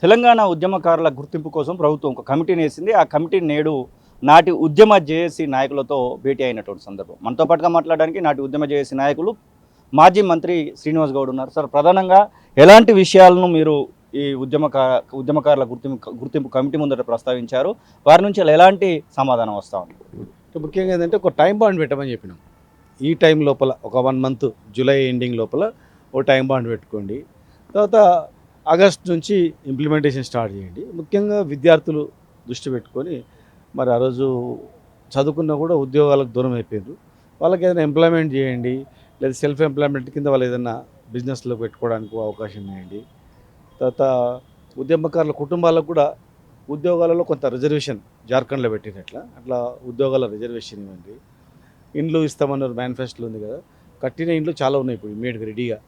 తెలంగాణ ఉద్యమకారుల గుర్తింపు కోసం ప్రభుత్వం ఒక కమిటీని వేసింది. ఆ కమిటీ నేడు నాటి ఉద్యమ జేఏసీ నాయకులతో భేటీ అయినటువంటి సందర్భం. మనతో పాటుగా మాట్లాడడానికి నాటి ఉద్యమ జేఏసీ నాయకులు మాజీ మంత్రి శ్రీనివాస్ గౌడ్ ఉన్నారు. సార్, ప్రధానంగా ఎలాంటి విషయాలను మీరు ఈ ఉద్యమకారుల గుర్తింపు కమిటీ ముందట ప్రస్తావించారు? వారి నుంచి ఎలాంటి సమాధానం వస్తూ ఉంది? ముఖ్యంగా ఏంటంటే ఒక టైం బాండ్ పెట్టమని చెప్పినాం. ఈ టైం లోపల ఒక 1 మంత్ జూలై ఎండింగ్ లోపల ఓ టైం బాండ్ పెట్టుకోండి. తర్వాత ఆగస్ట్ నుంచి ఇంప్లిమెంటేషన్ స్టార్ట్ చేయండి. ముఖ్యంగా విద్యార్థులు దృష్టి పెట్టుకొని మరి ఆ రోజు చదువుకున్నా కూడా ఉద్యోగాలకు దూరం అయిపోయారు. వాళ్ళకి ఏదైనా ఎంప్లాయ్మెంట్ చేయండి, లేదా సెల్ఫ్ ఎంప్లాయ్మెంట్ కింద వాళ్ళు ఏదైనా బిజినెస్లో పెట్టుకోవడానికి అవకాశం చేయండి. తర్వాత ఉద్యమకారుల కుటుంబాలకు కూడా ఉద్యోగాలలో కొంత రిజర్వేషన్ జార్ఖండ్లో పెట్టినట్ల అట్లా ఉద్యోగాల రిజర్వేషన్ ఇవ్వండి. ఇండ్లు ఇస్తామన్నారు, మేనిఫెస్టోలో ఉంది కదా. కట్టిన ఇండ్లు చాలా ఉన్నాయి ఇప్పుడు ఇమ్మీడియట్గా రెడీగా.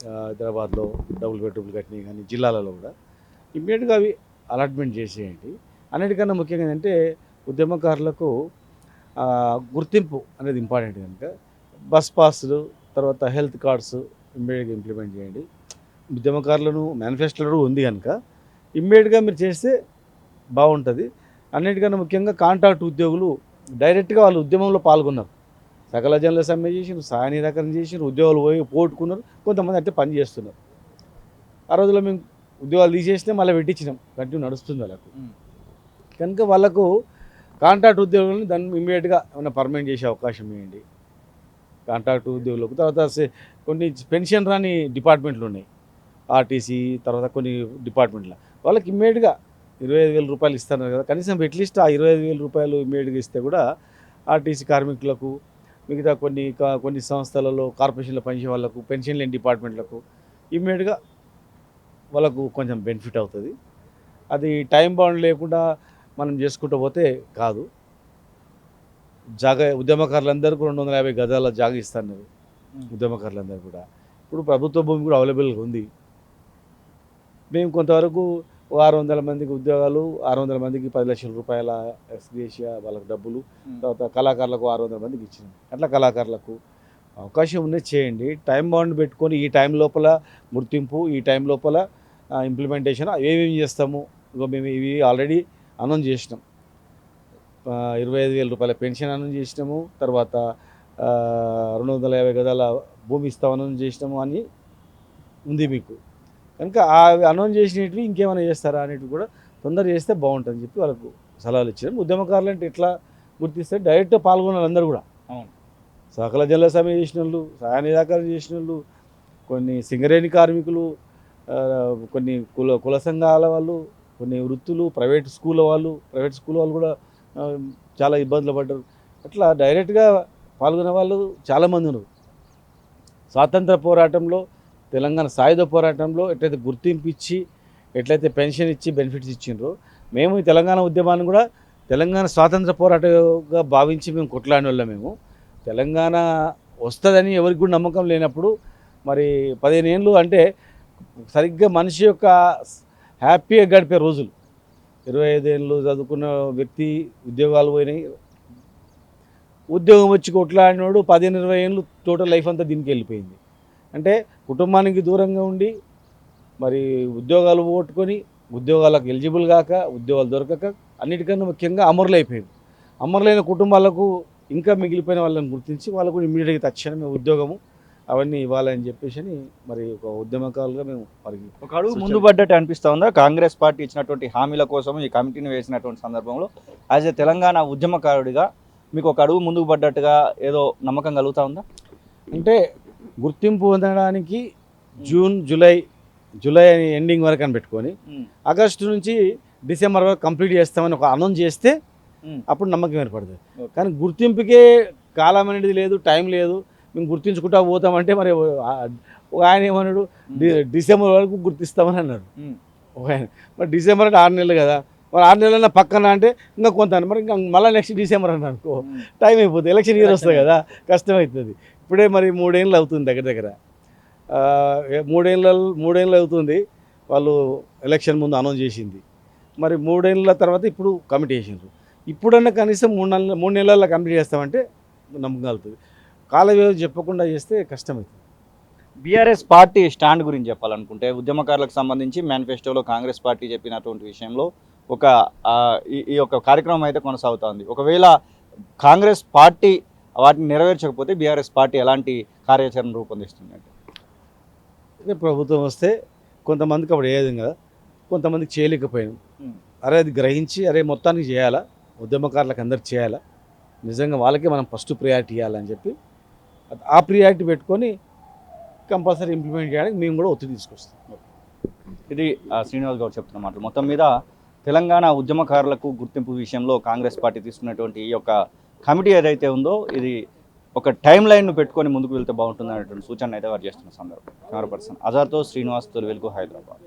హైదరాబాద్లో డబుల్ బెడ్రూమ్లు కట్టినవి కానీ జిల్లాలలో కూడా ఇమ్మీడియట్గా అవి అలాట్మెంట్ చేసేయండి. అన్నిటికన్నా ముఖ్యంగా ఏంటంటే ఉద్యమకారులకు గుర్తింపు అనేది ఇంపార్టెంట్ కనుక బస్ పాస్లు, తర్వాత హెల్త్ కార్డ్స్ ఇమ్మీడియట్గా ఇంప్లిమెంట్ చేయండి. ఉద్యమకారులను మేనిఫెస్టోలో ఉంది కనుక ఇమ్మీడియట్గా మీరు చేస్తే బాగుంటుంది. అన్నిటికన్నా ముఖ్యంగా కాంట్రాక్ట్ ఉద్యోగులు డైరెక్ట్గా వాళ్ళు ఉద్యమంలో పాల్గొన్నారు. సకల జనుల సమ్మె చేసినారు, సహాయ నిరాకరణ చేసినారు, ఉద్యోగాలు పోగొట్టుకున్నారు. కొంతమంది అంటే పని చేస్తున్నారు. ఆ రోజుల్లో మేము ఉద్యోగాలు తీసేస్తే మళ్ళీ పెట్టించినాం, కంటిన్యూ నడుస్తుంది వాళ్ళకు. కనుక వాళ్ళకు కాంట్రాక్ట్ ఉద్యోగులను దాన్ని ఇమ్మీడియట్గా ఏమైనా పర్మనెంట్ చేసే అవకాశం ఇవ్వండి కాంట్రాక్ట్ ఉద్యోగులకు. తర్వాత కొన్ని పెన్షన్ రాని డిపార్ట్మెంట్లు ఉన్నాయి, ఆర్టీసీ, తర్వాత కొన్ని డిపార్ట్మెంట్లో వాళ్ళకి ఇమ్మీడియట్గా 25,000 రూపాయలు ఇస్తున్నారు కదా. కనీసం అట్లీస్ట్ ఆ 25,000 రూపాయలు ఇమ్మీడియట్గా ఇస్తే కూడా ఆర్టీసీ కార్మికులకు, మిగతా కొన్ని సంస్థలలో కార్పొరేషన్లో పనిచేసే వాళ్ళకు, పెన్షన్ లేని డిపార్ట్మెంట్లకు ఇమ్మీడియట్గా వాళ్ళకు కొంచెం బెనిఫిట్ అవుతుంది. అది టైం బౌండ్ లేకుండా మనం చేసుకుంటూ పోతే కాదు. ఉద్యమకారులందరికీ 250 గజాల జాగా ఇస్తున్నారు ఉద్యమకారులందరూ కూడా. ఇప్పుడు ప్రభుత్వ భూమి కూడా అవైలబుల్గా ఉంది. మేము కొంతవరకు 600 మందికి ఉద్యోగాలు, 600 మందికి 10 లక్షల రూపాయల ఎక్స్గ్రేషియా వాళ్ళకి డబ్బులు, తర్వాత కళాకారులకు 600 మందికి ఇచ్చినాం. అట్లా కళాకారులకు అవకాశం ఉన్నది చేయండి. టైం బౌండ్ పెట్టుకొని ఈ టైం లోపల గుర్తింపు, ఈ టైం లోపల ఇంప్లిమెంటేషన్ ఏమేమి చేస్తాము. మేము ఇవి ఆల్రెడీ అనౌన్స్ చేసినాం. 25,000 రూపాయల పెన్షన్ అనౌన్స్ చేసినాము, తర్వాత 250 గదాల భూమి ఇస్తాం అనౌన్స్ చేసినాము అని ఉంది మీకు. కనుక ఆ అనౌన్స్ చేసినవి ఇంకేమైనా చేస్తారా అనేటివి కూడా తొందరగా చేస్తే బాగుంటుందని చెప్పి వాళ్ళకు సలహాలు ఇచ్చారు. ఉద్యమకారులు అంటే ఎట్లా గుర్తిస్తే డైరెక్ట్గా పాల్గొన్నారు అందరూ కూడా. అవును, సకల జనుల సమ్మె చేసిన వాళ్ళు, సహాయ నిరాకరణ చేసిన వాళ్ళు, కొన్ని సింగరేణి కార్మికులు, కొన్ని కుల సంఘాల వాళ్ళు, కొన్ని వృత్తులు, ప్రైవేట్ స్కూల్ వాళ్ళు కూడా చాలా ఇబ్బందులు పడ్డారు. అట్లా డైరెక్ట్గా పాల్గొనే వాళ్ళు చాలామంది ఉన్నారు. స్వాతంత్ర పోరాటంలో, తెలంగాణ సాయుధ పోరాటంలో ఎట్లయితే గుర్తింపు ఇచ్చి, ఎట్లయితే పెన్షన్ ఇచ్చి బెనిఫిట్స్ ఇచ్చిండ్రో, మేము ఈ తెలంగాణ ఉద్యమాన్ని కూడా తెలంగాణ స్వాతంత్ర పోరాటంగా భావించి మేము కొట్లాడిన వాళ్ళం. మేము తెలంగాణ వస్తుందని ఎవరికి కూడా నమ్మకం లేనప్పుడు మరి 15 ఏళ్ళు అంటే సరిగ్గా మనిషి యొక్క హ్యాపీగా గడిపే రోజులు. 25 ఏళ్ళు చదువుకున్న వ్యక్తి ఉద్యోగాలు పోయినాయి. ఉద్యోగం వచ్చి కొట్లాడినోడు 15-20 ఏళ్ళు టోటల్ లైఫ్ అంతా దీనికి వెళ్ళిపోయింది. అంటే కుటుంబానికి దూరంగా ఉండి మరి ఉద్యోగాలు పోగొట్టుకొని, ఉద్యోగాలకు ఎలిజిబుల్ కాక, ఉద్యోగాలు దొరకక, అన్నిటికన్నా ముఖ్యంగా అమరులైపోయింది. అమరులైన కుటుంబాలకు ఇంకా మిగిలిపోయిన వాళ్ళని గుర్తించి వాళ్ళకు ఇమ్మీడియట్గా తక్షణమే ఉద్యోగము అవన్నీ ఇవ్వాలని చెప్పేసి మరి ఒక ఉద్యమకారులుగా మేము మరి ఒక అడుగు ముందు పడ్డట్టు అనిపిస్తూ ఉందా? కాంగ్రెస్ పార్టీ ఇచ్చినటువంటి హామీల కోసం ఈ కమిటీని వేసినటువంటి సందర్భంలో యాజ్ ఏ తెలంగాణ ఉద్యమకారుడిగా మీకు ఒక అడుగు ముందుకు పడ్డట్టుగా ఏదో నమ్మకం కలుగుతూ ఉందా? అంటే గుర్తింపు పొందడానికి జూలై ఎండింగ్ వరకు అని పెట్టుకొని ఆగస్టు నుంచి డిసెంబర్ వరకు కంప్లీట్ చేస్తామని ఒక అనౌన్స్ చేస్తే అప్పుడు నమ్మకం ఏర్పడుతుంది. కానీ గుర్తింపుకే కాలం అనేది లేదు, టైం లేదు. మేము గుర్తించుకుంటా పోతామంటే మరి ఆయన ఏమన్నాడు, డిసెంబర్ వరకు గుర్తిస్తామని అన్నాడు ఒక ఆయన. మరి డిసెంబర్ అంటే 6 నెలలు కదా, మరి 6 నెలలన్నా పక్కన అంటే ఇంకా కొంత, మరి ఇంకా మళ్ళీ నెక్స్ట్ డిసెంబర్ అన్నాడు అనుకో, టైం అయిపోతుంది, ఎలక్షన్ ఇయర్ వస్తుంది కదా, కష్టమవుతుంది. ఇప్పుడే మరి 3 ఏళ్ళు అవుతుంది, దగ్గర 3 ఏళ్ళు అవుతుంది వాళ్ళు ఎలక్షన్ ముందు అనౌన్స్ చేసింది. మరి 3 ఏళ్ళ తర్వాత ఇప్పుడు కమిటీ చేసిండ్రు. ఇప్పుడన్నా కనీసం 3 నెలల్లో కంప్లీట్ చేస్తామంటే నమ్మకం కలుగుతుంది. కాల వ్యవధి చెప్పకుండా చేస్తే కష్టమవుతుంది. బీఆర్ఎస్ పార్టీ స్టాండ్ గురించి చెప్పాలనుకుంటే ఉద్యమకారులకు సంబంధించి మేనిఫెస్టోలో కాంగ్రెస్ పార్టీ చెప్పినటువంటి విషయంలో ఒక ఈ యొక్క కార్యక్రమం అయితే కొనసాగుతోంది. ఒకవేళ కాంగ్రెస్ పార్టీ వాటిని నెరవేర్చకపోతే బీఆర్ఎస్ పార్టీ ఎలాంటి కార్యాచరణ రూపొందిస్తుంది? అదే ప్రభుత్వం వస్తే కొంతమందికి అప్పుడు ఏది కదా, కొంతమందికి చేయలేకపోయాం. అరే అది గ్రహించి అరే మొత్తానికి చేయాలా, ఉద్యమకారులకు అందరికి చేయాలా, నిజంగా వాళ్ళకే మనం ఫస్ట్ ప్రియారిటీ ఇవ్వాలని చెప్పి ఆ ప్రియారిటీ పెట్టుకొని కంపల్సరీ ఇంప్లిమెంట్ చేయడానికి మేము కూడా ఒత్తిడి తీసుకొస్తాం. ఇది శ్రీనివాస్ గౌడ్ చెప్తున్న మాటలు. మొత్తం మీద తెలంగాణ ఉద్యమకారులకు గుర్తింపు విషయంలో కాంగ్రెస్ పార్టీ తీసుకున్నటువంటి ఈ యొక్క కమిటీ ఏదైతే ఉందో ఇది ఒక టైం లైన్ను పెట్టుకొని ముందుకు వెళ్తే బాగుంటుంది అనేటువంటి సూచన అయితే వారు చేస్తున్న సందర్భం. కెమెరా పర్సన్ అజార్తో శ్రీనివాస్, తొలి వెలుగు, హైదరాబాద్.